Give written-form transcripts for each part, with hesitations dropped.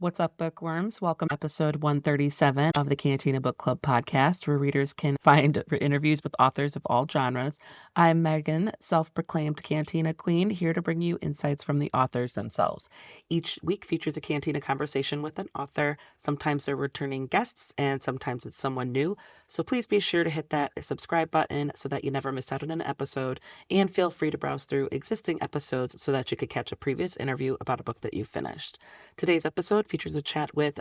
What's up, bookworms? Welcome to episode 137 of the Cantina Book Club podcast, where readers can find interviews with authors of all genres. I'm Megan, self-proclaimed Cantina Queen, here to bring you insights from the authors themselves. Each week features a Cantina conversation with an author. Sometimes they're returning guests, and sometimes it's someone new. So please be sure to hit that subscribe button so that you never miss out on an episode, and feel free to browse through existing episodes so that you could catch a previous interview about a book that you finished. Today's episode features a chat with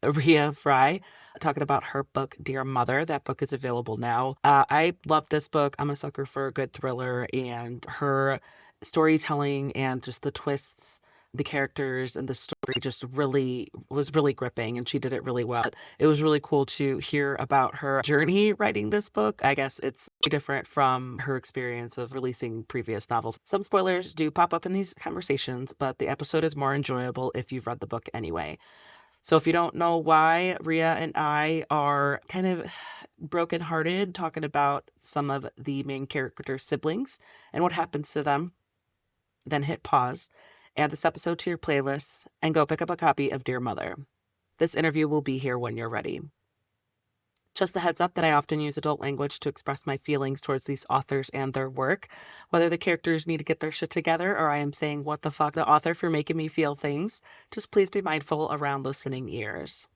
Rea Frey talking about her book, Dear Mother. That book is available now. I love this book. I'm a sucker for a good thriller, and her storytelling and just the twists, the characters, and the story just was really gripping, and she did it really well. It was really cool to hear about her journey writing this book. I guess it's different from her experience of releasing previous novels. Some spoilers do pop up in these conversations, but the episode is more enjoyable if you've read the book anyway. So if you don't know why Rea and I are kind of brokenhearted talking about some of the main character siblings and what happens to them, then hit pause, add this episode to your playlists, and go pick up a copy of Dear Mother. This interview will be here when you're ready. Just a heads up that I often use adult language to express my feelings towards these authors and their work. Whether the characters need to get their shit together or I am saying what the fuck the author for making me feel things, just please be mindful around listening ears.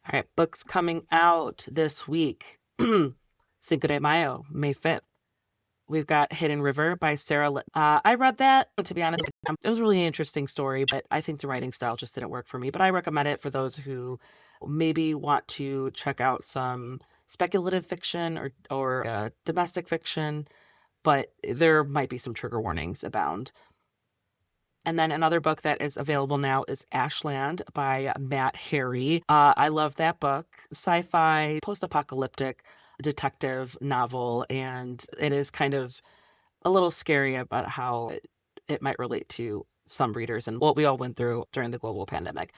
All right, books coming out this week. Cinco de Mayo, May 5th. We've got Hidden River by Sarah. I read that. To be honest, it was a really interesting story, but I think the writing style just didn't work for me. But I recommend it for those who maybe want to check out some speculative fiction or domestic fiction, but there might be some trigger warnings abound. And then another book that is available now is Ashland by Matt Harry. I love that book. Sci-fi, post-apocalyptic detective novel, and it is kind of a little scary about how it might relate to some readers and what we all went through during the global pandemic.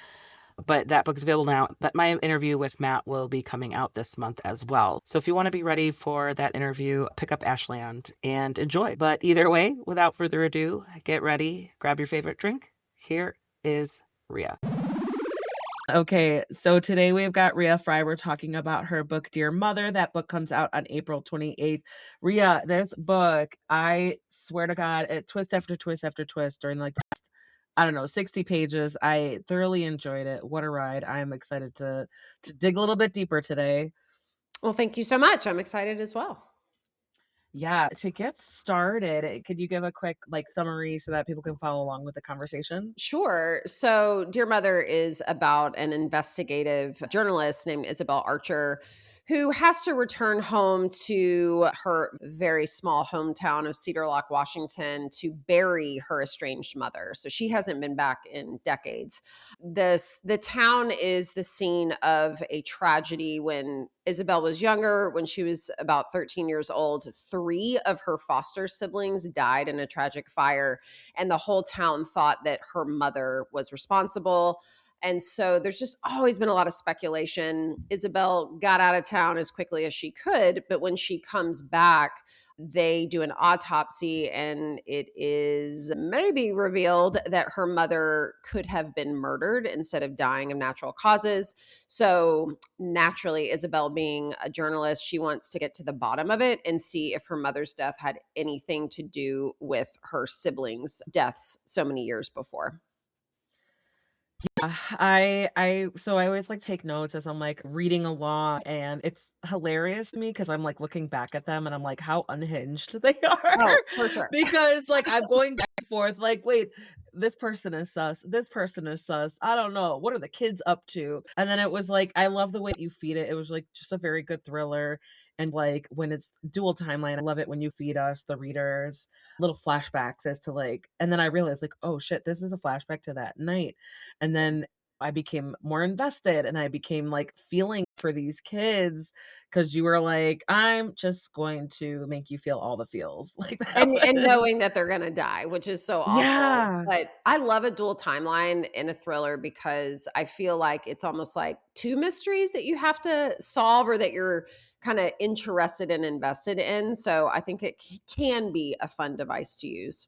But that book is available now. But my interview with Matt will be coming out this month as well. So if you want to be ready for that interview, pick up Ashland and enjoy. But either way, without further ado, get ready, grab your favorite drink. Here is Rea. Okay, so today we've got Rea Frey. We're talking about her book, Dear Mother. That book comes out on April 28th. Rea, this book, I swear to God, it twist after twist after twist during like, I don't know, 60 pages. I thoroughly enjoyed it. What a ride. I am excited to dig a little bit deeper today. Well, thank you so much. I'm excited as well. Yeah, to get started, could you give a quick summary so that people can follow along with the conversation? Sure. So, Dear Mother is about an investigative journalist named Isabel Archer who has to return home to her very small hometown of Cedar Lock, Washington, to bury her estranged mother. So she hasn't been back in decades. The town is the scene of a tragedy when Isabel was younger. When she was about 13 years old, 3 of her foster siblings died in a tragic fire, and the whole town thought that her mother was responsible. And so there's just always been a lot of speculation. Isabel got out of town as quickly as she could, but when she comes back, they do an autopsy, and it is maybe revealed that her mother could have been murdered instead of dying of natural causes. So naturally, Isabel, being a journalist, she wants to get to the bottom of it and see if her mother's death had anything to do with her siblings' deaths so many years before. I always take notes as I'm reading along, and it's hilarious to me because I'm looking back at them and I'm how unhinged they are. Oh, for sure. Because I'm going back and forth wait, this person is sus, this person is sus, I don't know, what are the kids up to? And then it was I love the way you feed it. It was just a very good thriller. And when it's dual timeline, I love it when you feed us, the readers, little flashbacks as to and then I realized oh shit, this is a flashback to that night. And then I became more invested, and I became feeling for these kids because you were like, "I'm just going to make you feel all the feels." Like, that And was knowing that they're gonna die, which is so awful, Yeah. but I love a dual timeline in a thriller because I feel like it's almost like 2 mysteries that you have to solve or that you're kinda interested and invested in, so I think it can be a fun device to use.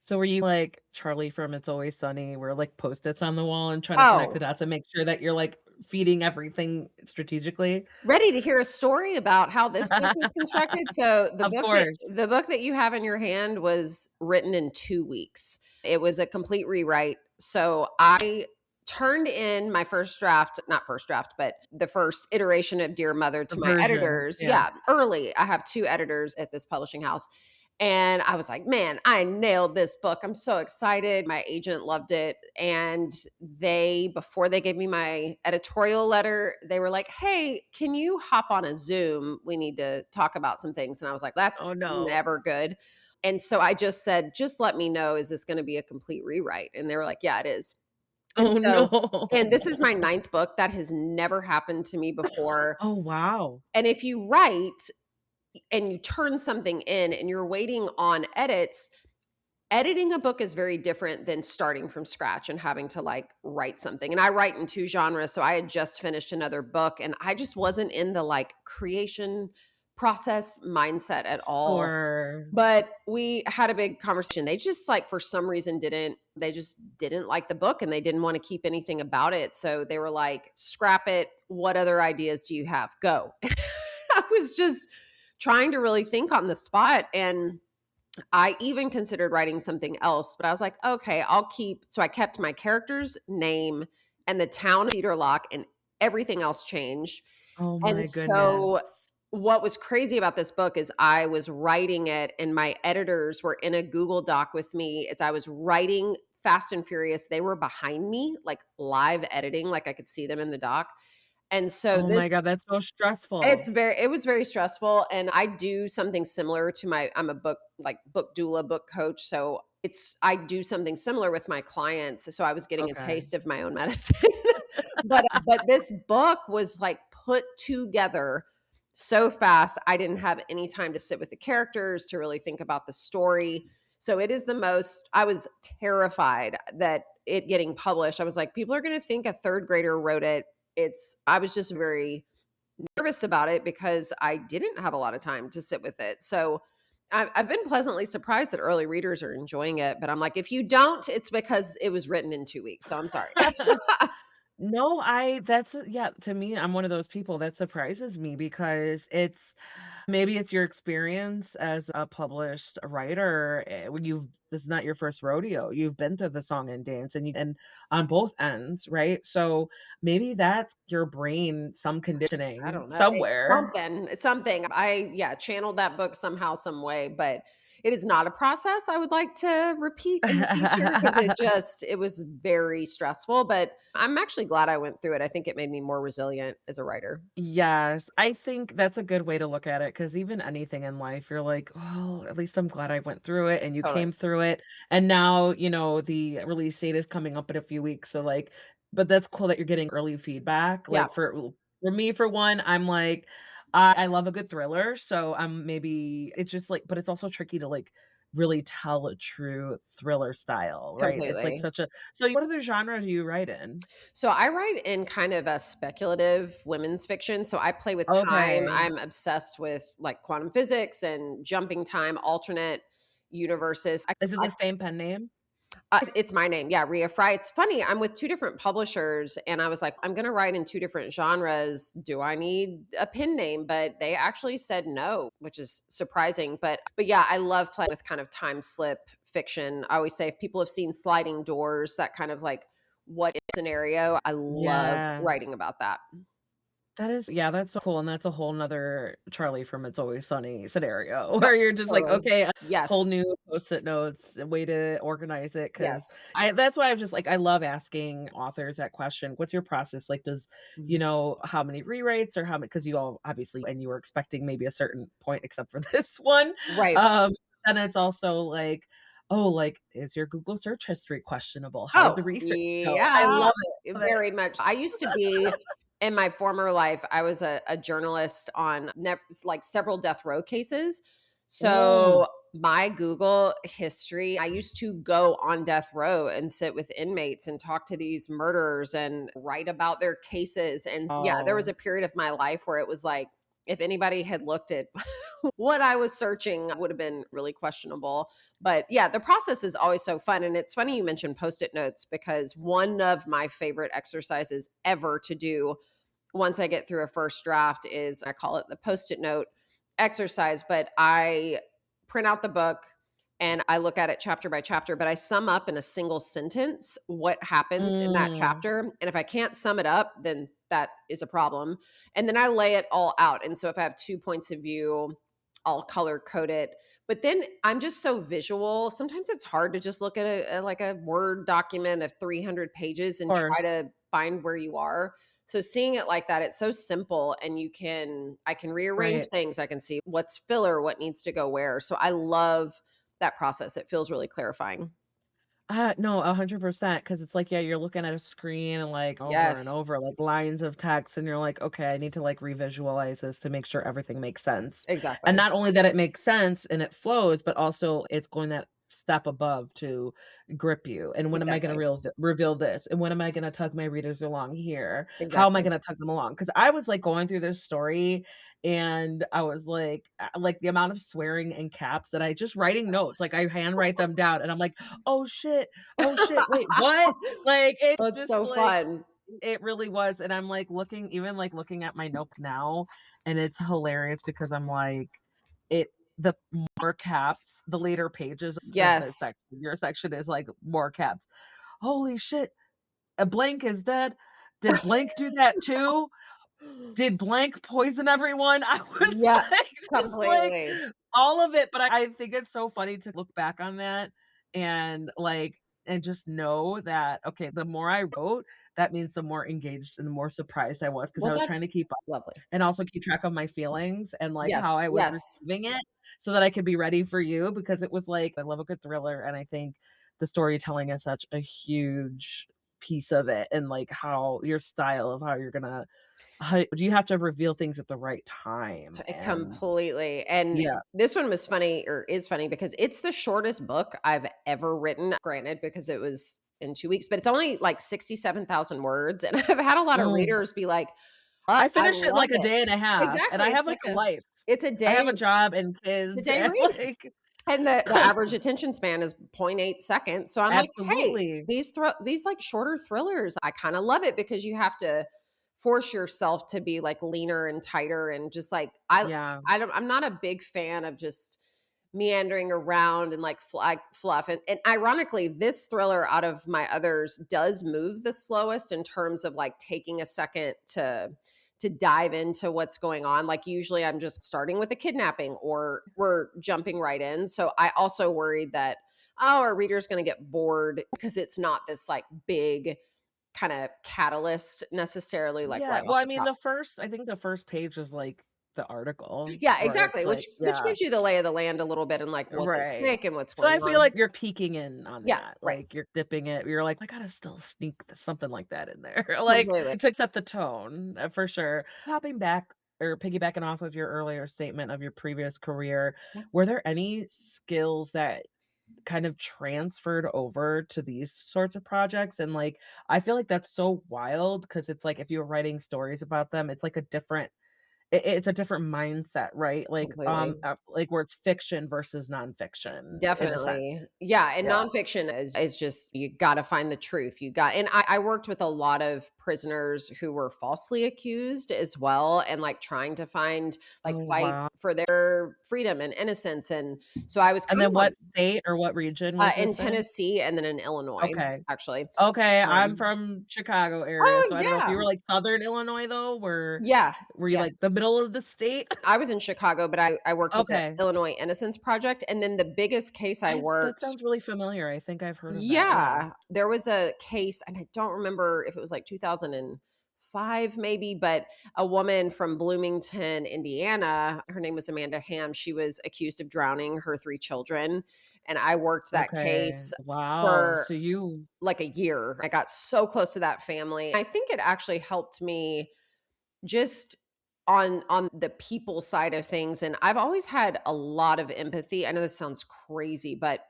So were you like Charlie from It's Always Sunny, where, like, Post-its on the wall and trying to connect the Oh, dots and make sure that you're, like, feeding everything strategically? ready to hear a story about how this book was constructed? So, Of course. the book that you have in your hand was written in 2 weeks. It was a complete rewrite. So, I turned in my first draft, not first draft, but the first iteration of Dear Mother A to my version, editors. yeah. Yeah, early. I have 2 editors at this publishing house. And I was like, "Man, I nailed this book. I'm so excited." My agent loved it, and they before they gave me my editorial letter, they were like, "Hey, can you hop on a Zoom? We need to talk about some things." And I was like, Oh, "That's no. never good." And so I just said, "Just let me know, is this gonna be a complete rewrite?" And they were like, "Yeah, it is." And Oh, so and no. this is my ninth book. That has never happened to me before. Oh, wow. And if you write and you turn something in and you're waiting on edits, editing a book is very different than starting from scratch and having to like write something. And I write in 2 genres, so I had just finished another book and I just wasn't in the like creation process mindset at all. Sure. But we had a big conversation. They just like for some reason didn't like the book and they didn't want to keep anything about it. So they were like, "Scrap it. What other ideas do you have? Go." I was just trying to really think on the spot and I even considered writing something else, but I was like, okay, I'll keep. So I kept my character's name and the town of Cedar Lock, and everything else changed. Oh And my so goodness. what was crazy about this book is I was writing it, and my editors were in a Google Doc with me as I was writing Fast and Furious. They were behind me, like live editing, like I could see them in the doc. And so Oh my this god, that's so stressful. it was very stressful, and I do something similar to my I'm a book doula, book coach, so it's I do something similar with my clients, so I was getting a Okay. taste of my own medicine. But this book was, like, put together so fast, I didn't have any time to sit with the characters, to really think about the story, so it is the most I was terrified that it getting published, I was like, "People are gonna think a 3rd grader wrote it." I was just very nervous about it because I didn't have a lot of time to sit with it. So I've been pleasantly surprised that early readers are enjoying it. But I'm like, if you don't, it's because it was written in 2 weeks. So I'm sorry. No, I that's yeah, to me, I'm one of those people that surprises me because maybe it's your experience as a published writer, when this is not your first rodeo. You've been through the song and dance and on both ends, right? So maybe that's your brain, some I conditioning don't know. It's somewhere. something. It's something. Yeah, channeled that book somehow, some way, but it is not a process I would like to repeat in the future because it was very stressful. But I'm actually glad I went through it. I think it made me more resilient as a writer. Yes, I think that's a good way to look at it because even anything in life, you're like, "Well, at least I'm glad I went through it and you Totally. came through it." And now, the release date is coming up in a few weeks, so, like but that's cool that you're getting early feedback. Yeah, Like, for me, for one, I'm like, I love a good thriller, so I'm maybe it's just like but it's also tricky to, like, really tell a true thriller style, right? It's like completely. such a so what other genre do you write in? So I write in kind of a speculative women's fiction. So I play with time. Okay. I'm obsessed with like quantum physics and jumping time, alternate universes. Is it the same pen name? It's my name. Yeah, Rea Frey. It's funny. I'm with 2 different publishers and I was like, I'm going to write in 2 different genres. Do I need a pen name? But they actually said no, which is surprising. But yeah, I love playing with kind of time slip fiction. I always say if people have seen Sliding Doors, that kind of like what if scenario, I love Yeah. writing about that. That is yeah, that's so cool, and that's a whole 'nother Charlie from It's Always Sunny scenario To where you're just like, Totally. "Okay, a whole Yes. new Post-it notes, a way to organize it." Because Yes. I that's why I'm just like, I love asking authors that question, "What's your process?" Like, Mhm. how many rewrites or how many? Because you all obviously and you were expecting maybe a certain point except for this one. Right. Um, then it's also like, "Oh, like, is your Google search history questionable? How did Oh, the research go?" I yeah, love it, love it. very much. I used to be In my former life, I was a journalist on like several death row cases. Mm, So my Google history, I used to go on death row and sit with inmates and talk to these murderers and write about their cases. And yeah, there was oh, a period of my life where it was like, if anybody had looked at what I was searching, would have been really questionable. But yeah, the process is always so fun. And it's funny you mentioned post it notes because one of my favorite exercises ever to do once I get through a first draft is I call it the post-it note exercise, but I print out the book and I look at it chapter by chapter, but I sum up in a single sentence what happens in that mm, chapter. And if I can't sum it up, then that is a problem. And then I lay it all out. And so if I have 2 points of view, I'll color code it. But then I'm just so visual. Sometimes it's hard to just look at like a Word document of 300 pages of and course, try to find where you are. So seeing it like that, it's so simple and I can rearrange right. things. I can see what's filler, what needs to go where. So I love that process. It feels really clarifying. No, 100%, 'cause it's like, yeah, you're looking at a screen and, like, over and Yes, over, like, lines of text, and you're like, "Okay, I need to, like, revisualize this to make sure everything makes sense." And exactly. not only that it makes sense and it flows, but also it's going that step above to grip you. And when am I gonna Exactly. reveal this? And when am I gonna tug my readers along here? How am I Exactly. gonna tug them along? Because I was, like, going through this story, and I was like, the amount of swearing in caps that I just writing notes, like, I handwrite them down, and I'm like, "Oh shit. Oh shit. Wait, what?" Like, it's That's just so like fun. it really was, and I'm, like, looking at my notes now, and it's hilarious because I'm like, it the more caps, the later pages of this Yes. section, your section is, like, more caps. "Holy shit. A blank is dead. Did blank do that too? Did blank poison everyone?" I was Yeah, like, just like completely. all of it, but I think it's so funny to look back on that and, like and just know that, okay, the more I wrote, that means the more engaged and the more surprised I was because I Well, was trying to that's keep up lovely. and also keep track of my feelings and, like, how Yes, I was yes. receiving it so that I could be ready for you because it was like I love a good thriller, and I think the storytelling is such a huge piece of it and, like, how your style of how you're gonna how you have to reveal things at the right time, and Completely, and yeah. this one was funny or is funny because it's the shortest book I've ever written, granted, because it was in 2 weeks, but it's only, like, 67,000 words, and I've had a lot of Mm. readers be like, I I finished it in, love like, a it." day and a half, and Exactly, I have, like, a life. it's a I day have a job and the kids day and, read. like And the average attention span is point 0.8 seconds, so I'm like, "Hey, Absolutely. these, like, shorter thrillers, I kinda love it because you have to force yourself to be, like, leaner and tighter and just, like, Yeah. I'm not a big fan of just meandering around and, like, fluff, and ironically, this thriller out of my others does move the slowest in terms of, like, taking a second to dive into what's going on. Like usually I'm just starting with a kidnapping or we're jumping right in. So I also worried that, oh, our reader's going to get bored because it's not this like big kind of catalyst necessarily like Yeah, right well, off I the mean, top. I think the first page is, like, the article Yeah, where it's exactly. like Which yeah, gives you the lay of the land a little bit and like what's at right. stake and what's So going I feel on. like you're peeking in on Yeah, that, right. like, you're dipping it you're like, "I gotta still sneak something like that in there," like, Completely. to set the tone, for sure. Hopping back or piggybacking off of your earlier statement of your previous career, Yeah. were there any skills that kind of transferred over to these sorts of projects? And, like, I feel like that's so wild because it's like if you were writing stories about them, it's like a different it's a different mindset, right? Completely. Like where it's fiction versus nonfiction in a Definitely. sense. Yeah, and Yeah. nonfiction is just you gotta find the truth. You got and I worked with a lot of prisoners who were falsely accused as well and, like, trying to find like, Oh, fight wow. for their freedom and innocence, and so I was And kind then of what state or what region was in this in? Tennessee and then in Illinois, Okay. actually. Okay, I'm Um from Chicago area, Oh, so I don't know if yeah. you were, like, Southern Illinois, though, Yeah, were you, yeah. like, the middle of the state? I was in Chicago, but I worked with the Okay. Illinois Innocence Project, and then the biggest case I That worked. sounds really familiar, I think I've heard of that, yeah. Yeah, there was a case, and I don't remember if it was like 2005 maybe, but a woman from Bloomington, Indiana, her name was Amanda Ham, she was accused of drowning her 3 children, and I worked that Okay. case Wow, for, so you like, a year. I got so close to that family. I think it actually helped me just on the people side of things, and I've always had a lot of empathy. I know this sounds crazy, but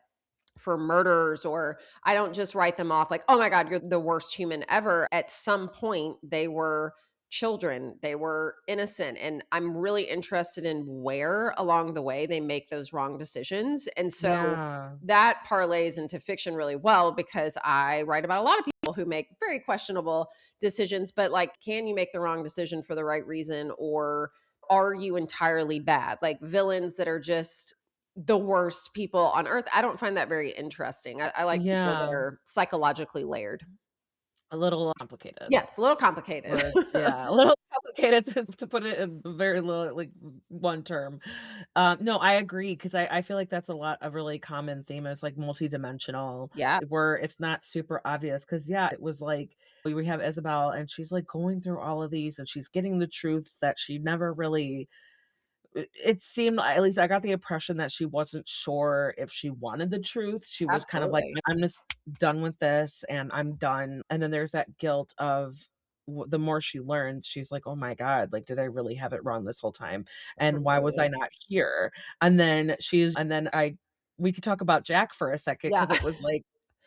for murderers, or I don't just write them off like, "Oh my god, you're the worst human ever." At some point, they were children, they were innocent, and I'm really interested in where along the way they make those wrong decisions. And so Yeah. that parlays into fiction really well because I write about a lot of people who make very questionable decisions, but like, can you make the wrong decision for the right reason, or are you entirely bad? Like villains that are just the worst people on earth. I don't find that very interesting. I like people that Yeah. are psychologically layered. A little complicated. Yes, a little complicated. Words, yeah, a little complicated to put it in very little like, one term. No, I agree because I feel like that's a really common theme is, like, multidimensional, Yeah, where it's not super obvious. Because yeah, it was like, we have Isabel, and she's, like, going through all of these, and she's getting the truths that she never really it seemed, at least I got the impression that she wasn't sure if she wanted the truth. She was kind of like, absolutely. "I'm just done with this, and I'm done." And then there's that guilt of the more she learns, she's like, "Oh my god, like, did I really have it wrong this whole time? And why was I Totally. not here?" And then I we could talk about Jack for a second Yeah. because it was like,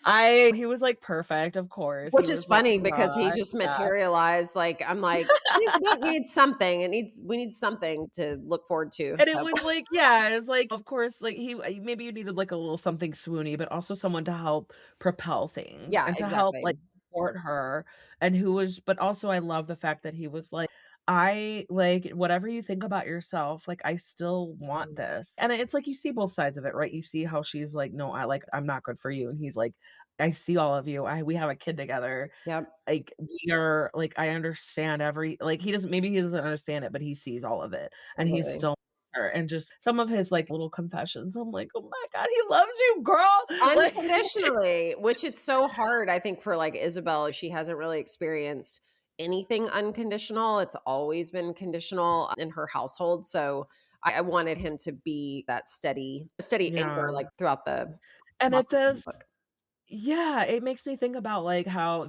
I he was, like, perfect, of course. He Which is was, like, funny because he raw, just yeah. materialized, like, I'm like, "This book needs something. We need something to look forward to." And it So was like, yeah, it's like, of course, like, maybe you needed, like, a little something swoony, but also someone to help propel things yeah, and to help, exactly. like, support her, and who was but also I love the fact that he was like, "I like, whatever you think about yourself, like, I still want Mhm. this." And it's like you see both sides of it, right? You see how she's like, "No, I'm not good for you," and he's like, "I see all of you. We have a kid together. Yep, Like, we are like, I understand every," like, he doesn't understand it, but he sees all of it, and he's totally. still her, and just some of his, like, little confessions, I'm like, "Oh my god, he loves you, girl!" Like Unconditionally, which it's so hard, I think, for, like, Isabel, she hasn't really experienced anything unconditional. It's always been conditional in her household, so I wanted him to be that steady anchor, Yeah, like, throughout the and it process of the does. book. Yeah, it makes me think about, like, how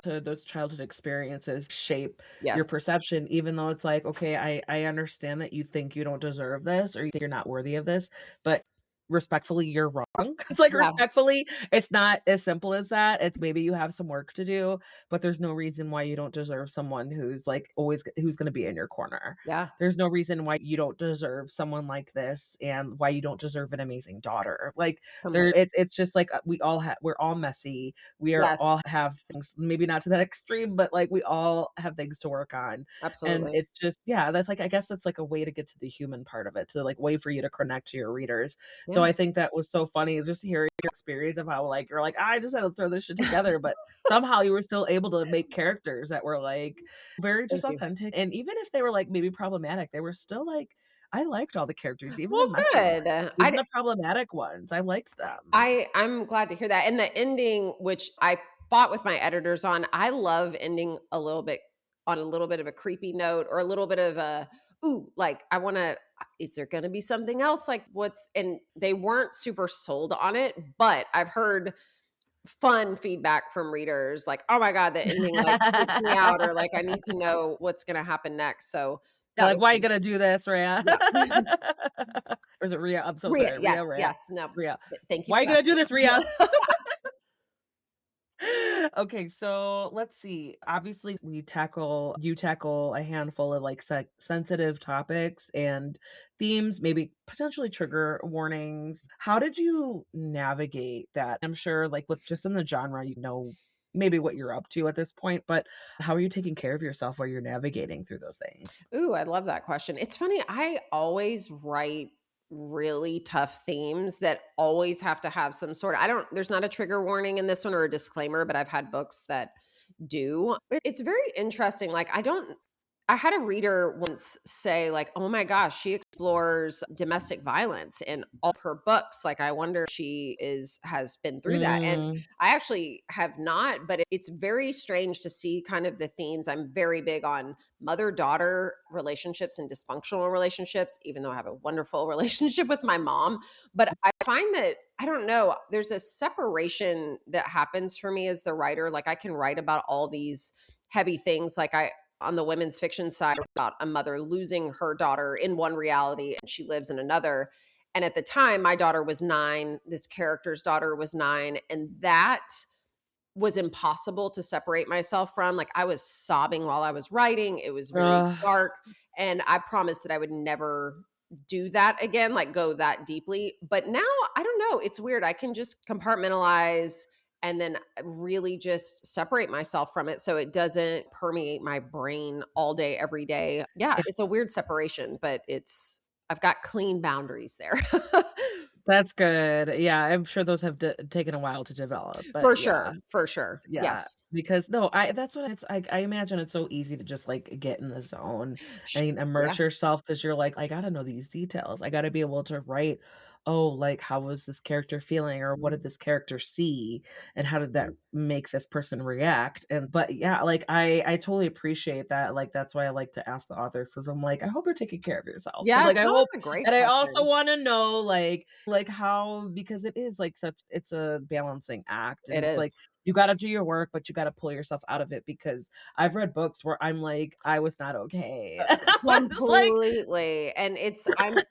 those childhood experiences shape your Yes. perception, even though it's like, "Okay, I understand that you think you don't deserve this or you think you're not worthy of this, but respectfully, you're wrong." It's like, Yeah, respectfully, it's not as simple as that. It's maybe you have some work to do, but there's no reason why you don't deserve someone who's, like, who's gonna be in your corner. yeah, There's no reason why you don't deserve someone like this and why you don't deserve an amazing daughter. Like, completely. it's just like, we're all messy. Yes, All have things, maybe not to that extreme, but, like, we all have things to work on, and absolutely. it's just yeah, that's, like, I guess that's, like, a way to get to the human part of it, to, like, way for you to connect to your readers. So Yeah. I think that was so funny just hearing your experience of how, like, you're like, "I just had to throw this shit together," but somehow you were still able to make characters that were, like, very just Thank you. authentic, and even if they were, like, maybe problematic, they were still, like, I liked all the characters, even the Well, messy ones, good. even the problematic ones, I liked them. I'm glad to hear that, and the ending, which I fought with my editors on, I love ending a little bit on a little bit of a creepy note, or a little bit of a, "Ooh," like, I wanna is there gonna be something else? Like, what's and they weren't super sold on it, but I've heard fun feedback from readers, like, "Oh my god, the ending, like, freaks me out," or, like, "I need to know what's gonna happen next," so You're that like, was "Why you good. gonna do this, Rhea?" Yeah. Or is it Rhea? I'm so Rea sorry, yes, Rhea, Rhea, yes, no, Rhea. thank you "Why you for gonna do asking. this, Rhea?" Okay, so let's see. Obviously, you tackle a handful of like sensitive topics and themes, maybe potentially trigger warnings. How did you navigate that? I'm sure, like with just in the genre, maybe what you're up to at this point, but how are you taking care of yourself while you're navigating through those things? Ooh, I love that question. It's funny, I always write really tough themes that always have to have some sort of I don't there's not a trigger warning in this one or a disclaimer, but I've had books that do. But it's very interesting. Like I had a reader once say like, "Oh my gosh, she explores domestic violence in all of her books. Like I wonder if she is has been through that." And Mm, I actually have not, but it's very strange to see kind of the themes. I'm very big on mother-daughter relationships and dysfunctional relationships, even though I have a wonderful relationship with my mom. But I find that I don't know, there's a separation that happens for me as the writer. Like I can write about all these heavy things. Like on the women's fiction side about a mother losing her daughter in one reality and she lives in another. And at the time, my daughter was 9, this character's daughter was 9, and that was impossible to separate myself from. Like, I was sobbing while I was writing. It was very Ugh, dark, and I promised that I would never do that again, like, go that deeply. But now, I don't know, it's weird. I can just compartmentalize and then really just separate myself from it so it doesn't permeate my brain all day, every day. Yeah, yeah, it's a weird separation, but I've got clean boundaries there. that's good. Yeah, I'm sure those have taken a while to develop, For but yeah. sure, for sure. Yeah, Yes. because no, I that's what it's I imagine it's so easy to just, like, get in the zone and Yeah. immerse yourself because 'cause you're like, "I gotta know these details. I gotta be able to write, oh, like, how was this character feeling, or what did this character see, and how did that make this person react?" And but, yeah, like, I totally appreciate that, like, that's why I like to ask the authors because 'cause I'm like, "I hope you're taking care of yourself." Yes, Like, I no, hope that's a great and I also question. wanna know, like, how because it is, like, such it's a balancing act, and It it's like is. you gotta do your work, but you gotta pull yourself out of it because I've read books where I'm like, "I was not okay." I was like Completely, and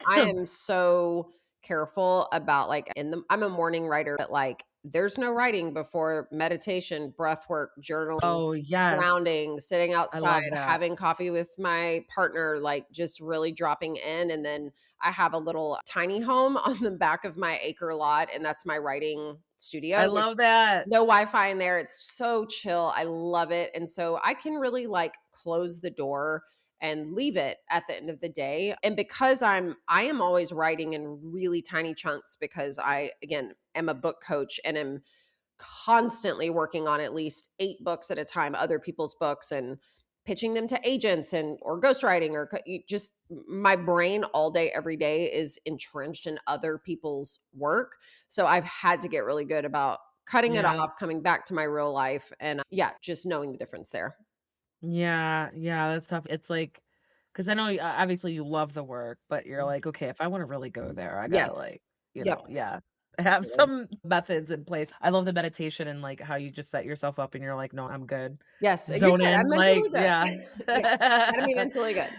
I am so careful about, like, I'm a morning writer, but, like, there's no writing before meditation, breath work, journaling, Oh, yes. grounding, sitting I outside, love that. having coffee with my partner, like, just really dropping in, and then I have a little tiny home on the back of my acre lot, and that's my writing I studio. love There's that. no Wi-Fi in there. It's so chill. I love it. And so I can really, like, close the door and leave it at the end of the day. And because I am always writing in really tiny chunks because I, again, am a book coach and am constantly working on at least 8 books at a time, other people's books, and pitching them to agents and or ghostwriting or just my brain all day every day is entrenched in other people's work. So I've had to get really good about cutting it Yeah. off, coming back to my real life, and yeah, just knowing the difference there. Yeah, yeah, that's tough. It's like, because I know obviously you love the work, but you're like, "Okay, if I wanna really go there, I gotta, Yes. like, Yep. yeah, have Totally. some methods in place." I love the meditation and, like, how you just set yourself up and you're like, "No, I'm good." Yes, you're Zone good. in, I'm like mentally yeah. good. Yeah, gotta be mentally good.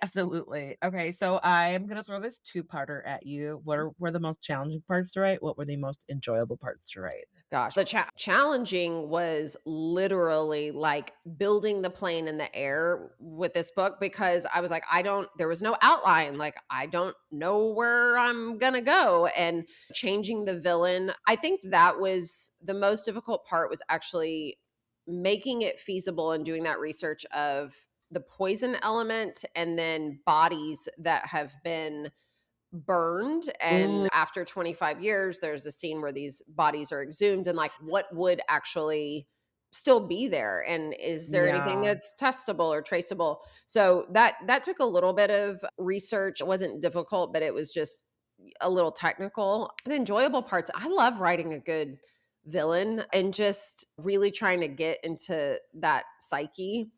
Absolutely. Okay, so I am gonna throw this two-parter at you. What were the most challenging parts to write? What were the most enjoyable parts to write? Gosh, the challenging was literally like building the plane in the air with this book because I was like, I don't, there was no outline. Like, I don't know where I'm going to go. And changing the villain, I think that was the most difficult part was actually making it feasible and doing that research of the poison element and then bodies that have been burned, and Ooh, after 25 years there's a scene where these bodies are exhumed and like what would actually still be there and is there anything yeah. that's testable or traceable. So that took a little bit of research. It wasn't difficult, but it was just a little technical. The enjoyable parts, I love writing a good villain and just really trying to get into that psyche.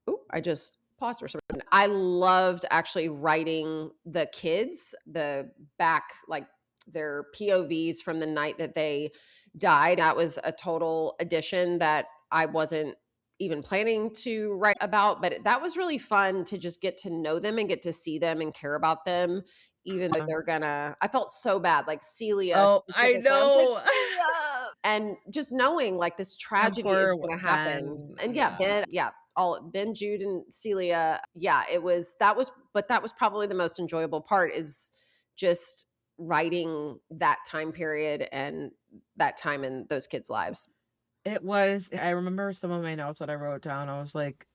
Ooh, I just paused for some reason. I loved actually writing the kids, the back, like their POVs from the night that they died. That was a total addition that I wasn't even planning to write about, but that was really fun to just get to know them and get to see them and care about them, even though they're gonna. I felt so bad, like Celia Oh, I specifically. I was like, know. Celia, and just knowing like this And tragedy is poor gonna happen. Ben, And yeah, yeah. Ben, yeah, all Ben, Jude, and Celia. Yeah, it was but that was probably the most enjoyable part is just writing that time period and that time in those kids' lives. It was I remember some of my notes that I wrote down, I was like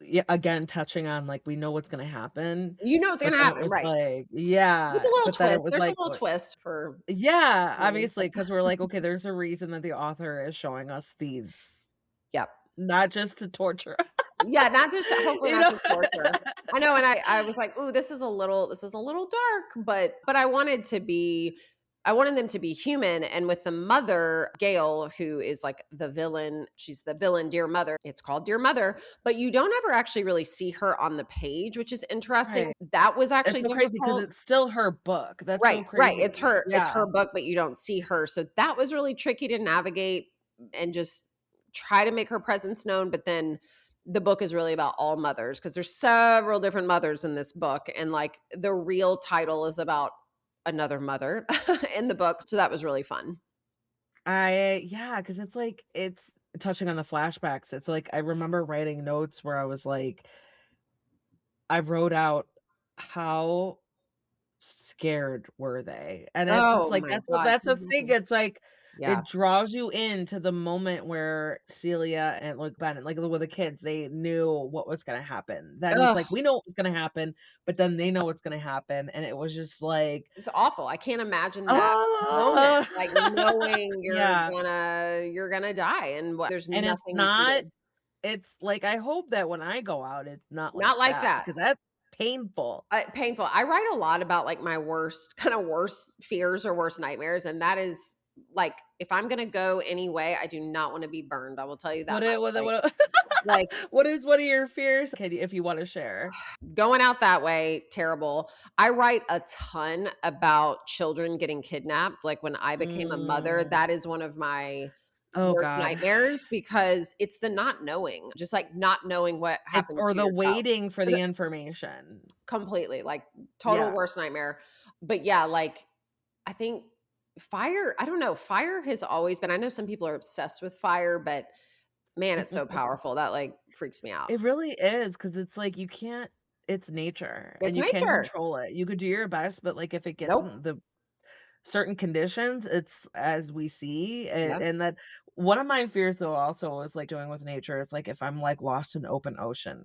yeah, again, touching on, like, we know what's gonna happen, You know it's but gonna then it happen, was right? like With a yeah, little but then it twist. was There's a like, little what twist for yeah, you. obviously, because 'cause we're like, okay, there's a reason that the author is showing us these, Yep. not just to torture, Yeah, not just hopefully you not know? to torture. I know, and I was like, "Ooh, this is a little dark," but I wanted them to be human, and with the mother, Gail, who is like the villain, she's the villain, Dear Mother. It's called Dear Mother, but you don't ever actually really see her on the page, which is interesting. Right. That was It's actually so crazy because difficult. it's still her book, that's Right, so right. crazy. It's Yeah. her book, but you don't see her. So that was really tricky to navigate and just try to make her presence known, but then the book is really about all mothers because there's several different mothers in this book, and, like, the real title is about another mother in the book, so that was really fun. Yeah, because it's touching on the flashbacks. It's like I remember writing notes where I was like, I wrote out how scared were they? And it's just Oh like my god, that's can the you thing, imagine? it's like, Yeah. it draws you into the moment where Celia and, like, Ben, like, with the kids, they knew what was gonna happen. Then it's Ugh, like, we know what was gonna happen, but then they know what's gonna happen, and it was just like, it's awful. I can't imagine that moment, "Ah!" like, knowing Yeah, you're gonna die and what there's and nothing you can do. it's like, I hope that when I go out, it's not like Not like that that. because that's painful. Painful. I write a lot about, like, my worst kinda worst fears or worst nightmares, and that is, like, if I'm gonna go any way, I do not wanna be burned, I will tell you that much, like, What what are your fears? Can you if you wanna share? going out that way, terrible. I write a ton about children getting kidnapped, like, when I became a mother, Mm. that is one of my Oh worst god. nightmares because it's the not knowing, just, like, not knowing what It's happened or to the your child. waiting for the information. Completely, like, total Yeah. worst nightmare. But yeah, like, I think fire I don't know, fire has always been I know some people are obsessed with fire, but man, it's so powerful. That, like, freaks me out. It really is because it's like you can't it's nature, and It's you can nature. control it. You could do your best, but, like, if it gets Nope. in the certain conditions, it's as we see, Yep. and that one of my fears, though, also is, like, doing with nature, is, like, if I'm, like, lost in open ocean,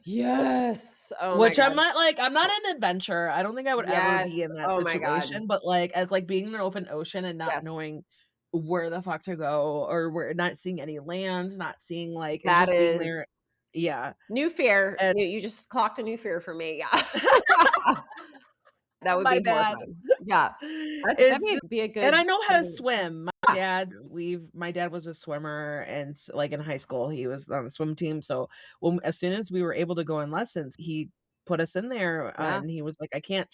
Yes. Oh my which I'm god. not like, I'm not an adventurer, I don't think I would ever be Yes. in that Oh my god. situation, but, like, as, like, being in an open ocean and not Yes. knowing where the fuck to go or where not seeing any land, not seeing, like and That just being is there. Yeah, new fear. and You just clocked a new fear for me. Yeah. That would my be bad. horrifying. Yeah. That'd It's be a and good I know how to combination. swim. Yeah. My dad was a swimmer and like, in high school, he was on the swim team, so as soon as we were able to go in lessons, he put us in there, Yeah. and he was like, I can't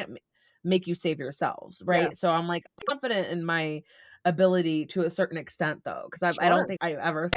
ma make you save yourselves," right? Yes. So I'm, like, confident in my ability to a certain extent, though, because I don't Sure. think I ever